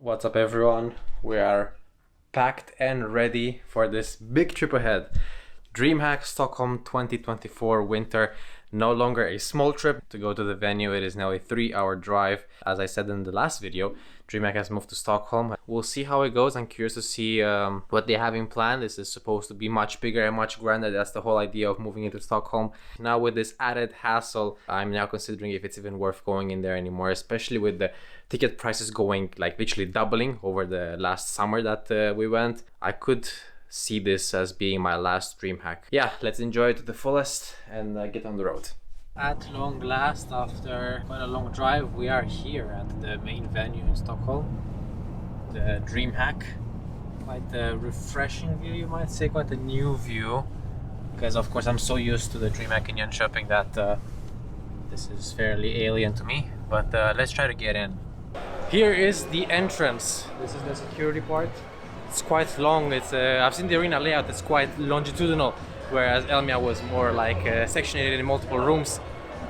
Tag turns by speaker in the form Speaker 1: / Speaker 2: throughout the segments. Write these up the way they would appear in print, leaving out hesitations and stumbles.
Speaker 1: What's up everyone? We are packed and ready for this big trip ahead. Dreamhack Stockholm 2024 winter. No longer a small trip to go to the venue. It is now a 3-hour drive. As I said in the last video, Dreamhack has moved to Stockholm. We'll see how it goes. I'm curious to see what they have in plan. This is supposed to be much bigger and much grander. That's the whole idea of moving into Stockholm. Now with this added hassle, I'm now considering if it's even worth going in there anymore, especially with the ticket prices going like literally doubling over the last summer that we went. I could see this as being my last Dreamhack. Yeah, let's enjoy it to the fullest and get on the road. At long last, after quite a long drive, we are here at the main venue in Stockholm, the Dreamhack. Quite a refreshing view, you might say, quite a new view, because of course I'm so used to the Dreamhack in Jönköping that this is fairly alien to me, but let's try to get in. Here is the entrance. This is the security part. It's quite long. It's I've seen the arena layout. It's quite longitudinal, whereas Elmia was more like sectionated in multiple rooms.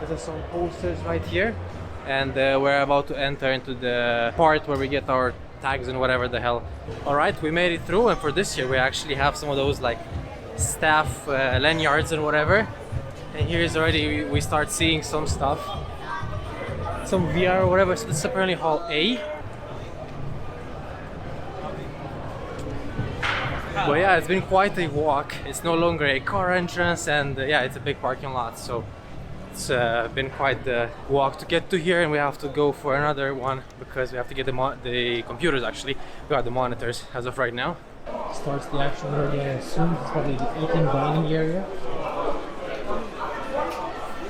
Speaker 1: There's some posters right here, and we're about to enter into the part where we get our tags and whatever the hell. All right, we made it through, and for this year we actually have some of those like staff lanyards and whatever. And here's already we start seeing some stuff, some VR or whatever. So this is apparently Hall A. But yeah, it's been quite a walk. It's no longer a car entrance, and yeah, it's a big parking lot, so it's been quite the walk to get to here, and we have to go for another one because we have to get the computers. Actually, we got the monitors as of right now. Starts the action early, I assume. It's probably the eating dining area.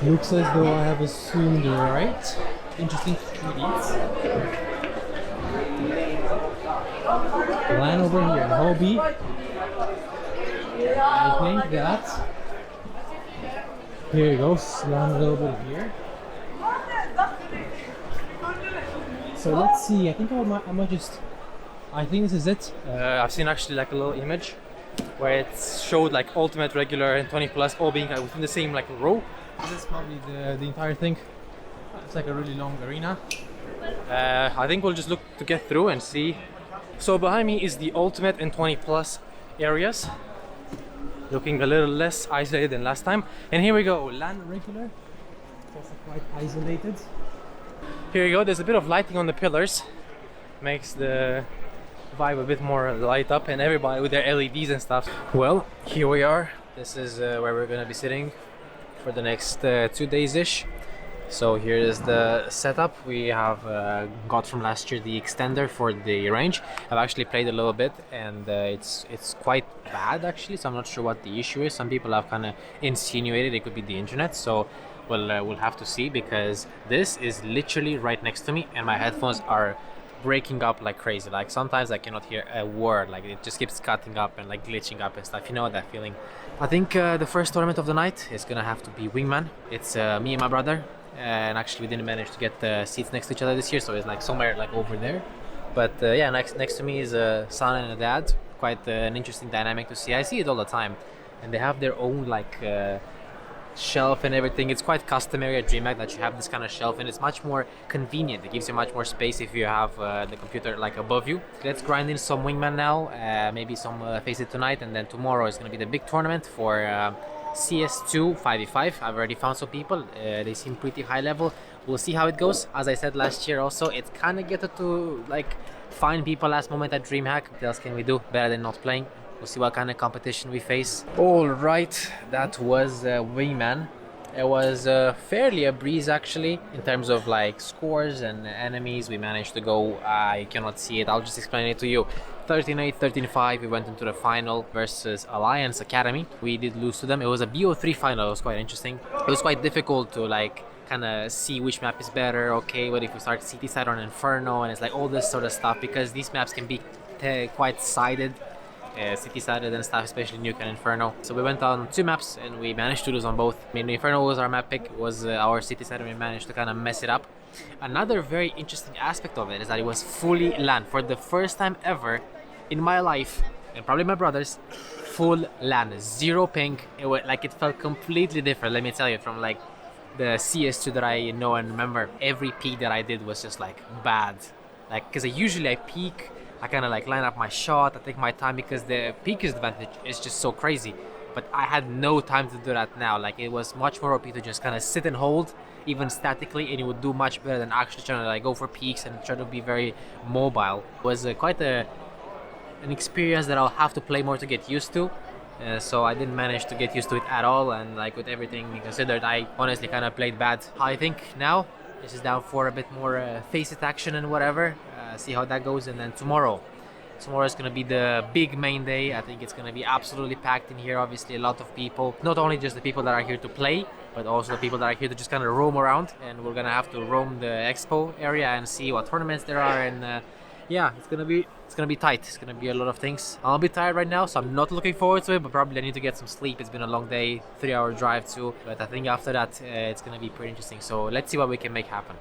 Speaker 1: Looks as though I have assumed right. Interesting 3Ds. Line over here in Hall B. I think that here it goes, land a little bit here. So let's see. I think I might just. I think this is it. I've seen actually like a little image where it showed like ultimate, regular, and 20 plus all being like within the same like row. This is probably the entire thing. It's like a really long arena. I think we'll just look to get through and see. So behind me is the ultimate and 20 plus areas, looking a little less isolated than last time. And here we go, land regular, also quite isolated. Here you go, there's a bit of lighting on the pillars, makes the vibe a bit more light up, and everybody with their LEDs and stuff. Well, here we are. This is where we're gonna be sitting for the next 2 days-ish. So here is the setup. We have got from last year the extender for the range. I've actually played a little bit, and it's quite bad actually, so I'm not sure what the issue is. Some people have kind of insinuated it could be the internet, so we'll have to see, because this is literally right next to me and my headphones are breaking up like crazy. Like sometimes I cannot hear a word, like it just keeps cutting up and like glitching up and stuff. You know that feeling. I think the first tournament of the night is gonna have to be Wingman. It's me and my brother. And actually we didn't manage to get the seats next to each other this year, so it's like somewhere like over there. But yeah, next to me is a son and a dad. Quite an interesting dynamic to see. I see it all the time, and they have their own like shelf and everything. It's quite customary at Dreamhack that you have this kind of shelf, and it's much more convenient. It gives you much more space if you have the computer like above you. Let's grind in some Wingman now, maybe some Face It tonight, and then tomorrow is going to be the big tournament for CS2 5v5. I've already found some people. They seem pretty high level. We'll see how it goes. As I said last year also, it's kind of get to like find people last moment at Dreamhack. What else can we do better than not playing? We'll see what kind of competition we face. Alright, that was Wingman. It was fairly a breeze actually in terms of like scores and enemies we managed to go. I cannot see it, I'll just explain it to you. 13-8, 13-5, we went into the final versus Alliance Academy. We did lose to them. It was a BO3 final. It was quite interesting. It was quite difficult to like kind of see which map is better. Okay, what if we start City side on Inferno, and it's like all this sort of stuff, because these maps can be quite sided. City-sided and stuff, especially Nuke and Inferno. So we went on 2 maps and we managed to lose on both. I mean, Inferno was our map pick, was our City-side, and we managed to kind of mess it up. Another very interesting aspect of it is that it was fully LAN. For the first time ever in my life, and probably my brother's, full LAN, 0 ping. It felt completely different, let me tell you, from like the CS2 that I know and remember. Every peak that I did was just like bad. Like, because usually I peak, I kind of like line up my shot, I take my time because the peaker's advantage is just so crazy. But I had no time to do that now. Like, it was much more OP to just kind of sit and hold, even statically, and it would do much better than actually trying to like go for peaks and try to be very mobile. It was quite an experience that I'll have to play more to get used to. So I didn't manage to get used to it at all, and like with everything considered, I honestly kind of played bad. I think now this is down for a bit more face it action and whatever, see how that goes, and then tomorrow is going to be the big main day. I think it's going to be absolutely packed in here. Obviously a lot of people, not only just the people that are here to play, but also the people that are here to just kind of roam around, and we're going to have to roam the expo area and see what tournaments there are, and yeah, it's gonna be tight. It's gonna be a lot of things. I'm a bit tired right now, so I'm not looking forward to it, but probably I need to get some sleep. It's been a long day, 3-hour drive too, but I think after that it's gonna be pretty interesting. So let's see what we can make happen.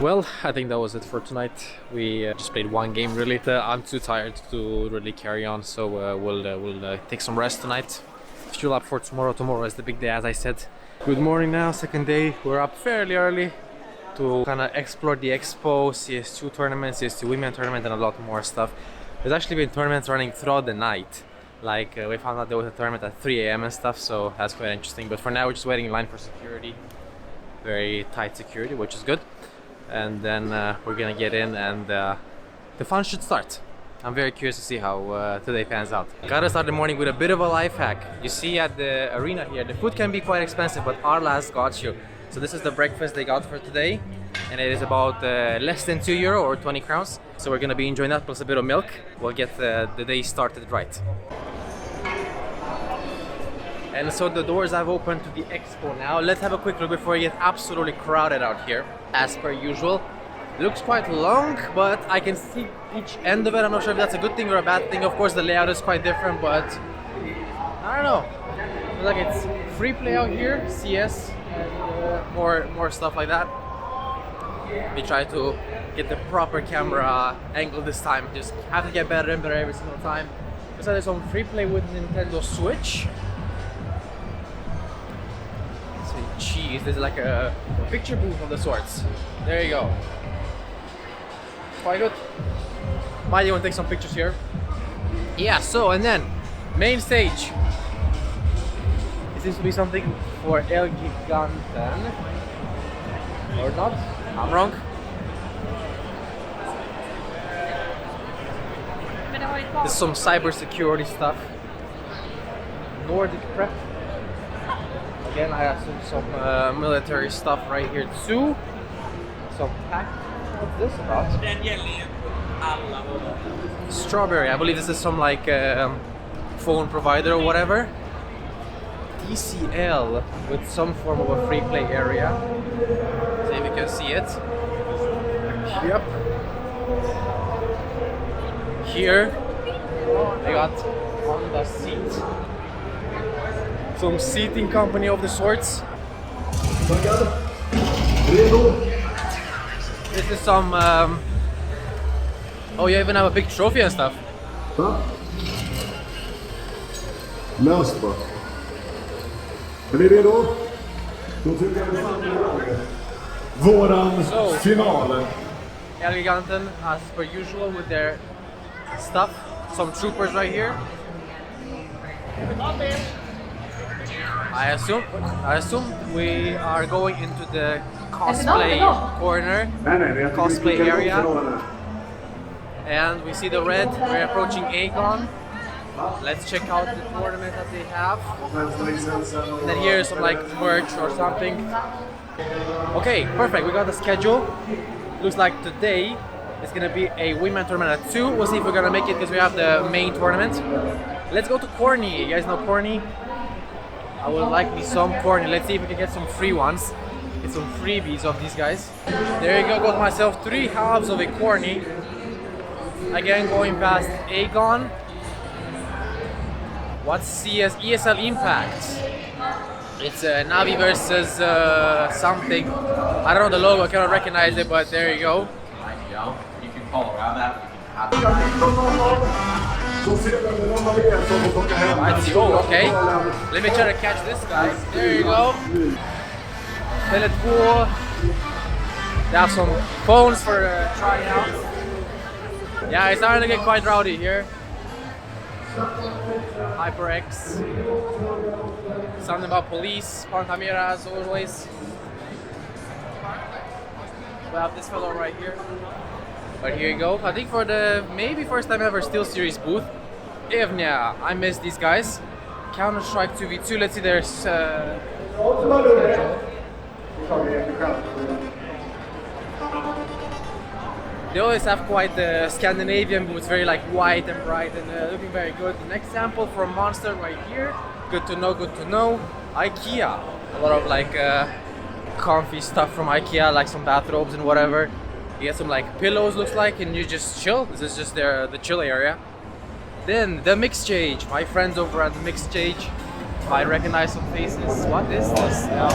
Speaker 1: Well, I think that was it for tonight. We just played one game really. I'm too tired to really carry on, so we'll take some rest tonight. Fuel up for tomorrow. Tomorrow is the big day, as I said. Good morning now, second day. We're up fairly early to kind of explore the expo, CS2 tournament, CS2 women tournament, and a lot more stuff. There's actually been tournaments running throughout the night. Like we found out there was a tournament at 3 a.m. and stuff, so that's quite interesting. But for now, we're just waiting in line for security. Very tight security, which is good. And then we're gonna get in, and the fun should start. I'm very curious to see how today pans out. Gotta start the morning with a bit of a life hack. You see at the arena here, the food can be quite expensive, but Arla's got you. So this is the breakfast they got for today, and it is about less than €2 or 20 crowns. So we're gonna be enjoying that plus a bit of milk. We'll get the day started right. And so the doors have opened to the expo now. Let's have a quick look before we get absolutely crowded out here. As per usual, it looks quite long, but I can see each end of it. I'm not sure if that's a good thing or a bad thing. Of course, the layout is quite different, but I don't know. I feel like it's free play out here, CS, and more stuff like that. We try to get the proper camera angle this time. Just have to get better and better every single time. So there's some free play with Nintendo Switch. Jeez, there's like a picture booth of the sorts. There you go. Quite good. Might even take some pictures here. Yeah, so and then main stage. It seems to be something for El Giganten. Or not? I'm wrong. There's some cybersecurity stuff. Nordic prep. Again, I have some military stuff right here too. Some pack. What's this about? Strawberry. I believe this is some like phone provider or whatever. DCL with some form of a free play area. See if you can see it. Yep. Here I got on the seat. Some seating company of the sorts. This is some oh, you even have a big trophy and stuff.
Speaker 2: Löst bara. Är ni redo? Då tycker jag vi våran final.
Speaker 1: El Giganten, as per usual, with their stuff. Some troopers right here. I assume we are going into the cosplay corner, cosplay area, and we see the red. We're approaching Aegon. Let's check out the tournament that they have. And then here's some like merch or something. Okay, perfect. We got the schedule. Looks like today is gonna be a women tournament at 2. We'll see if we're gonna make it because we have the main tournament. Let's go to Corny. You guys know Corny? I would like me some Corny. Let's see if we can get some free ones. Get some freebies of these guys. There you go. Got myself 3 halves of a Corny. Again, going past Aegon. What's CS ESL Impact? It's Navi versus something. I don't know the logo, I cannot recognize it, but there you go.
Speaker 3: You can call around that.
Speaker 1: I see. Oh, okay. Let me try to catch this guy. There you go. Tele2. They have some phones for trying out. Yeah, it's starting to get quite rowdy here. HyperX. Something about police. Pantamera as always. We have this fellow right here. But here you go. I think for the maybe first time ever Steel Series booth. Yeah, I miss these guys. Counter-Strike 2v2. Let's see there's they always have quite the Scandinavian boots, very like white and bright and looking very good. The next sample from Monster right here. Good to know, good to know. IKEA. A lot of like comfy stuff from IKEA, like some bathrobes and whatever. You get some like pillows, looks like, and you just chill. This is just the chill area. Then the Mix Stage. My friends over at the Mix Stage. I recognize some faces. What is this now?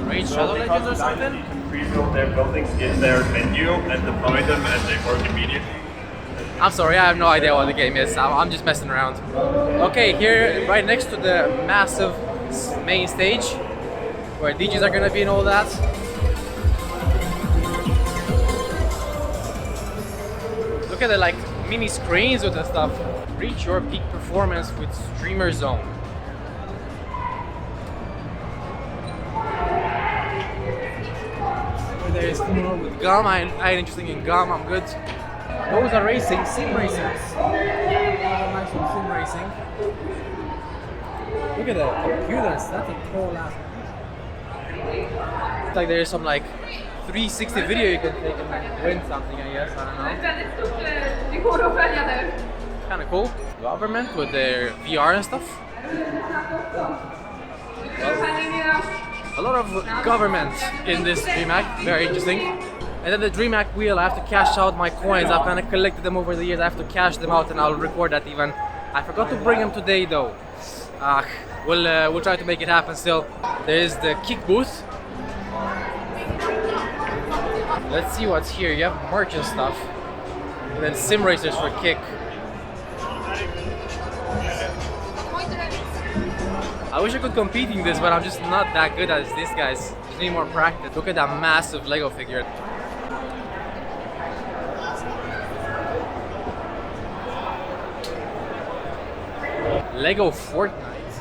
Speaker 1: Raid Shadow Legends or something?
Speaker 4: Pre-build their buildings in their menu and deploy them and they work immediately.
Speaker 1: I'm sorry, I have no idea what the game is. I'm just messing around. Okay, here right next to the massive main stage where DJs are gonna be and all that. Look at the like mini screens with the stuff. Reach your peak performance with Streamer Zone. There's more with GUM. I ain't interested in GUM. I'm good. Those are racing, sim racers. Nice one, sim racing. Look at the computers. That's a cool ass. It's like there's some like 360 video you can take and win something. I guess I don't know. Kind of cool. Government with their VR and stuff. A lot of government in this Dreamhack, very interesting. And then the Dreamhack wheel, I have to cash out my coins. I've kind of collected them over the years. I have to cash them out and I'll record that even. I forgot to bring them today though. We'll try to make it happen still. There's the Kick booth. Let's see what's here. You have merch and stuff. And then sim racers for Kick. I wish I could compete in this, but I'm just not that good as these guys. Just need more practice. Look at that massive Lego figure. Lego Fortnite.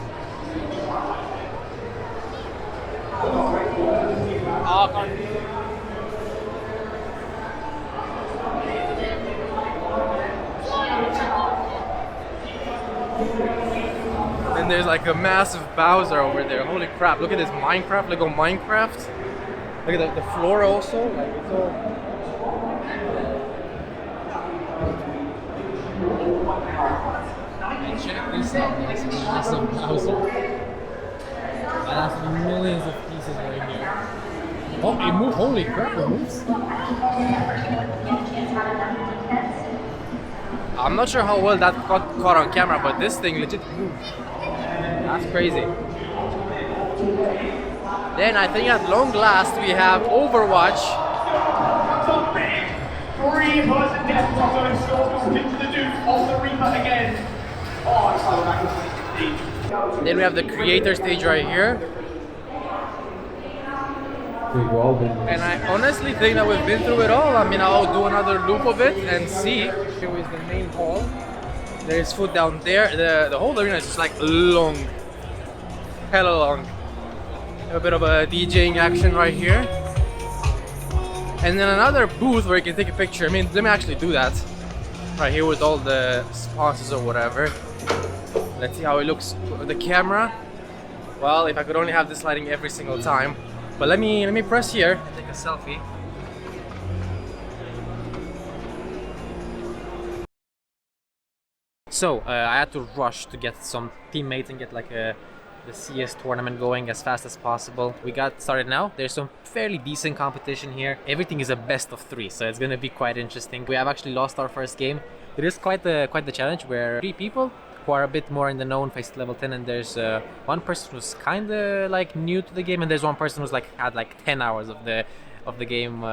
Speaker 1: Oh, God. And there's like a massive Bowser over there. Holy crap, look at this Minecraft, Lego Minecraft. Look at the floor also, like it's all... And check this out, this massive Bowser. That has millions of pieces right here. Oh, it moves, holy crap, it moves. I'm not sure how well that got caught on camera, but this thing legit moved. That's crazy. Then I think at long last we have Overwatch. Then we have the creator stage right here. And I honestly think that we've been through it all. I mean, I'll do another loop of it and see. Here is the main hall. There's food down there. The whole arena is just like long. Hella long. A bit of a DJing action right here. And then another booth where you can take a picture. I mean, let me actually do that. Right here with all the sponsors or whatever. Let's see how it looks with the camera. Well, if I could only have this lighting every single time. But let me press here and take a selfie. So I had to rush to get some teammates and get like the CS tournament going as fast as possible. We got started now. There's some fairly decent competition here. Everything is a best of 3, so it's gonna be quite interesting. We have actually lost our first game. It is quite the challenge where 3 people who are a bit more in the known faced level 10, and there's one person who's kind of like new to the game, and there's one person who's like had like 10 hours of the game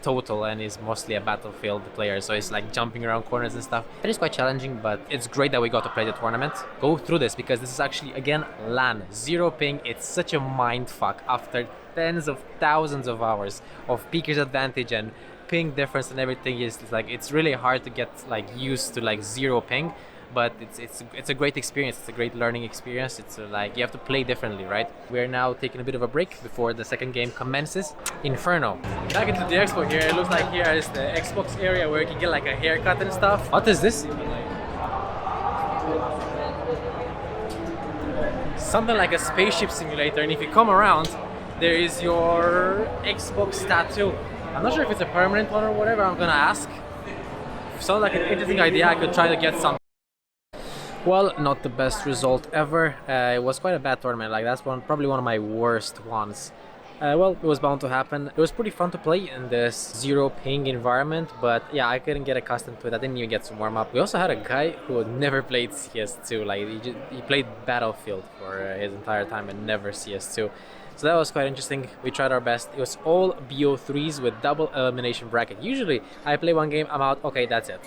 Speaker 1: total, and is mostly a battlefield player, so it's like jumping around corners and stuff. It is quite challenging, but it's great that we got to play the tournament. Go through this because this is actually again LAN, 0 ping. It's such a mind fuck after tens of thousands of hours of peaker's advantage and ping difference and everything. Is like, it's really hard to get like used to like zero ping, but it's a great experience. It's a great learning experience. It's like you have to play differently, right? We're now taking a bit of a break before the second game commences. Inferno. Back into the expo here. It looks like here is the Xbox area where you can get like a haircut and stuff. What is this? Something like a spaceship simulator, and if you come around, there is your Xbox tattoo. I'm not sure if it's a permanent one or whatever. I'm gonna ask. Sounds like an interesting idea. I could try to get some. Well, not the best result ever. It was quite a bad tournament. Like, that's probably one of my worst ones. Well, it was bound to happen. It was pretty fun to play in this zero ping environment, but yeah, I couldn't get accustomed to it. I didn't even get some warm up. We also had a guy who had never played CS2. Like, he played Battlefield for his entire time and never CS2. So that was quite interesting. We tried our best. It was all BO3s with double elimination bracket. Usually, I play one game, I'm out. Okay, that's it.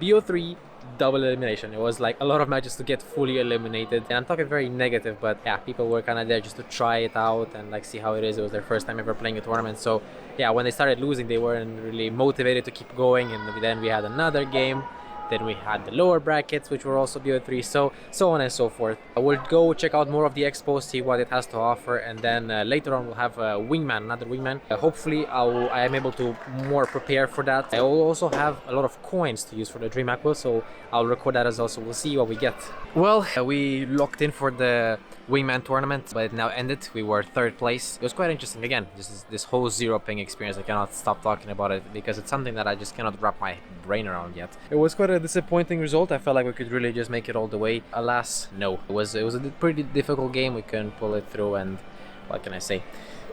Speaker 1: BO3. Double elimination. It was like a lot of matches to get fully eliminated, and I'm talking very negative, but yeah, people were kind of there just to try it out and like see how it is. It was their first time ever playing a tournament, so yeah, when they started losing, they weren't really motivated to keep going. And then we had another game. Then we had the lower brackets, which were also BO3, so on and so forth. We'll go check out more of the expo, see what it has to offer, and then later on we'll have another wingman. Hopefully I am able to more prepare for that. I will also have a lot of coins to use for the Dreamhack wheel, so I'll record that as well, so we'll see what we get. Well, we locked in for the wingman tournament, but it now ended. We were third place. It was quite interesting. Again, this whole zero ping experience, I cannot stop talking about it because it's something that I just cannot wrap my brain around yet. It was quite a disappointing result. I felt like we could really just make it all the way. Alas, no. It was a pretty difficult game. We couldn't pull it through, and what can I say?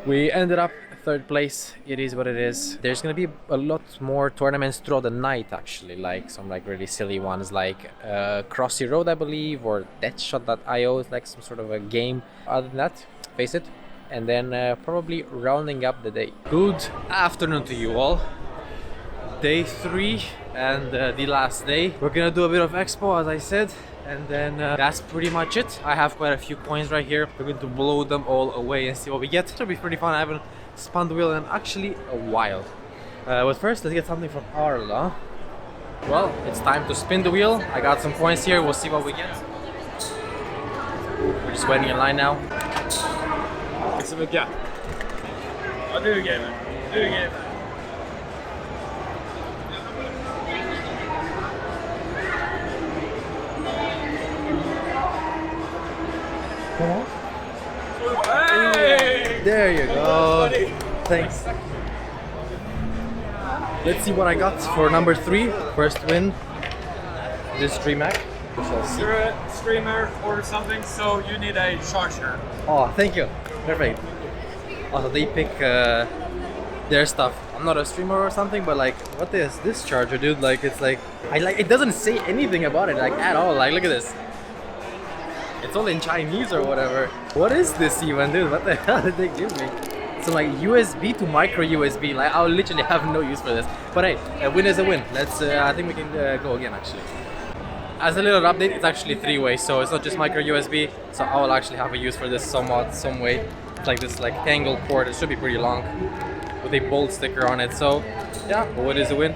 Speaker 1: We ended up third place. It is what it is. There's gonna be a lot more tournaments throughout the night, actually, like some like really silly ones like Crossy Road, I believe, or Deathshot.io. It's like some sort of a game. Other than that, face it. And then probably rounding up the day. Good afternoon to you all. Day 3 and the last day. We're gonna do a bit of expo, as I said, and then that's pretty much it. I have quite a few coins right here. We're going to blow them all away and see what we get. It'll be pretty fun. I haven't spun the wheel in actually a while. But first, let's get something from Arla. Well, it's time to spin the wheel. I got some coins here. We'll see what we get. We're just waiting in line now.
Speaker 4: Tack så mycket. Ja, du är gamer. Du är gamer.
Speaker 1: Hey! There you go. Thanks. Let's see what I got for number 3. First win. This Dreamhack. We shall see.
Speaker 4: You're a streamer or something, so you need a charger.
Speaker 1: Oh, thank you. Perfect. Also, they pick their stuff. I'm not a streamer or something, but like, what is this charger, dude? Like, it's like, it doesn't say anything about it, like, at all. Like, look at this. It's all in Chinese or whatever. What is this even, dude? What the hell did they give me? So like USB to micro USB. Like, I'll literally have no use for this. But hey, a win is a win. Let's. I think we can go again actually. As a little update, it's actually 3-way, so it's not just micro USB. So I will actually have a use for this some way. It's like this like tangled cord. It should be pretty long with a bolt sticker on it. So yeah, a win is a win.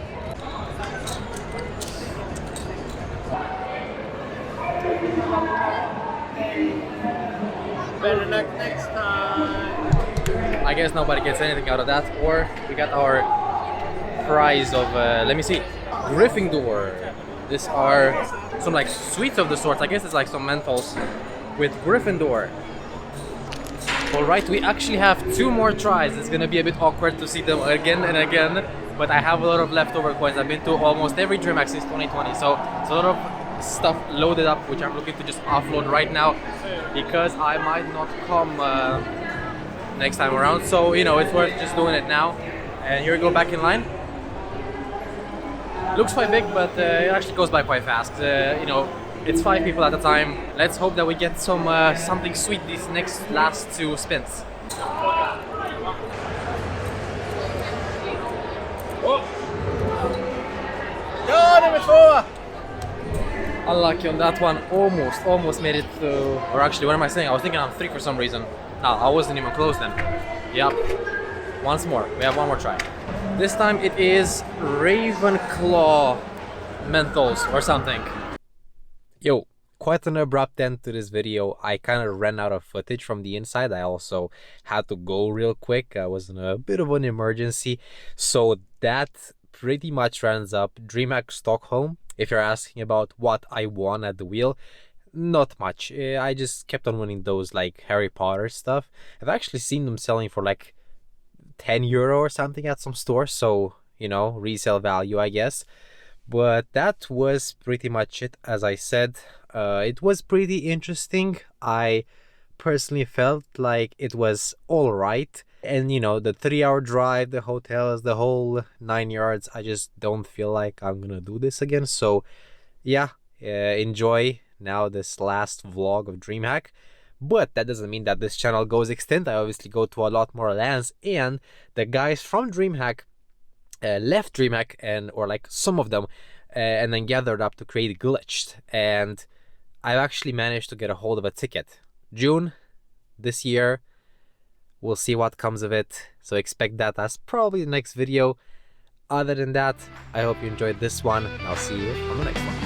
Speaker 4: Better luck next time.
Speaker 1: I guess nobody gets anything out of that, or we got our prize of, let me see, Gryffindor. These are some like sweets of the sorts. I guess it's like some menthols with Gryffindor. Alright, we actually have 2 more tries. It's gonna be a bit awkward to see them again and again, but I have a lot of leftover coins. I've been to almost every Dreamhack since 2020, so it's a lot of stuff loaded up, which I'm looking to just offload right now because I might not come next time around. So, you know, it's worth just doing it now. And here we go back in line. Looks quite big, but it actually goes by quite fast. You know, it's 5 people at a time. Let's hope that we get some something sweet these last 2 spins.
Speaker 4: Ja, nummer 2!
Speaker 1: Unlucky on that one. Almost made it through. Or actually, what am I saying? I was thinking I'm 3 for some reason. No, I wasn't even close then. Yep. Once more. We have one more try. This time it is Ravenclaw menthols or something. Yo, quite an abrupt end to this video. I kind of ran out of footage from the inside. I also had to go real quick. I was in a bit of an emergency. So that pretty much rounds up Dreamhack Stockholm. If you're asking about what I won at the wheel, not much. I just kept on winning those like Harry Potter stuff. I've actually seen them selling for like 10 euro or something at some stores. So, you know, resale value, I guess. But that was pretty much it. As I said, it was pretty interesting. I personally felt like it was all right. And, you know, the 3-hour drive, the hotels, the whole 9 yards, I just don't feel like I'm gonna do this again. So, yeah, enjoy now this last vlog of Dreamhack. But that doesn't mean that this channel goes extinct. I obviously go to a lot more lands. And the guys from Dreamhack left Dreamhack, or like some of them, and then gathered up to create Glitched, and I've actually managed to get a hold of a ticket. June this year. We'll see what comes of it, so expect that as probably the next video. Other than that, I hope you enjoyed this one, and I'll see you on the next one.